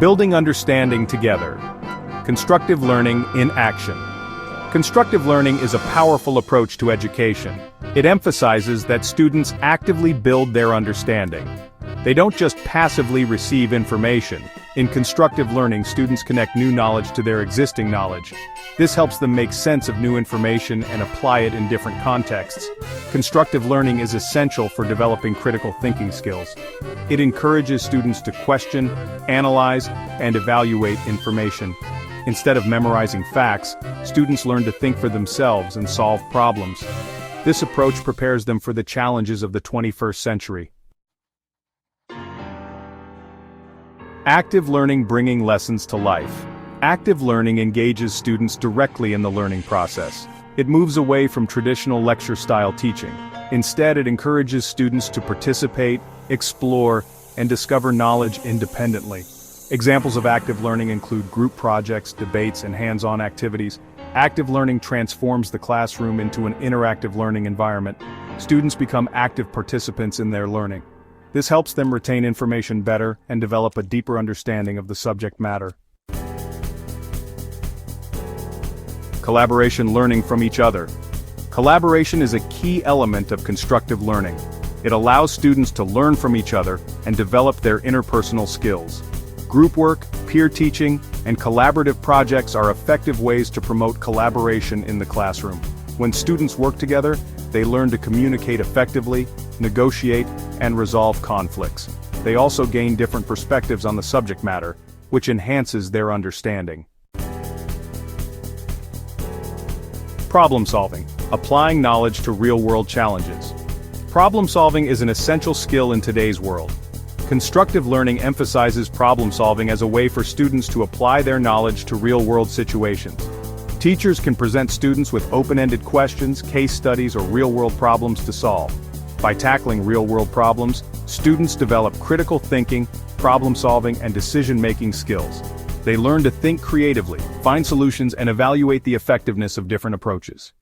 Building understanding together. Constructive learning in action. Constructive learning is a powerful approach to education. It emphasizes that students actively build their understanding. They don't just passively receive information. In constructive learning, students connect new knowledge to their existing knowledge. This helps them make sense of new information and apply it in different contexts. Constructive learning is essential for developing critical thinking skills. It encourages students to question, analyze, and evaluate information. Instead of memorizing facts, students learn to think for themselves and solve problems. This approach prepares them for the challenges of the 21st century. Active learning bringing lessons to life. Active learning engages students directly in the learning process. It moves away from traditional lecture-style teaching. Instead, it encourages students to participate, explore, and discover knowledge independently. Examples of active learning include group projects, debates, and hands-on activities. Active learning transforms the classroom into an interactive learning environment. Students become active participants in their learning. This helps them retain information better and develop a deeper understanding of the subject matter. Collaboration learning from each other. Collaboration is a key element of constructive learning. It allows students to learn from each other and develop their interpersonal skills. Group work, peer teaching, and collaborative projects are effective ways to promote collaboration in the classroom. When students work together, they learn to communicate effectively, negotiate, and resolve conflicts. They also gain different perspectives on the subject matter, which enhances their understanding. Problem solving, applying knowledge to real-world challenges. Problem solving is an essential skill in today's world. Constructive learning emphasizes problem solving as a way for students to apply their knowledge to real-world situations. Teachers can present students with open-ended questions, case studies, or real-world problems to solve. By tackling real-world problems, students develop critical thinking, problem-solving, and decision-making skills. They learn to think creatively, find solutions, and evaluate the effectiveness of different approaches.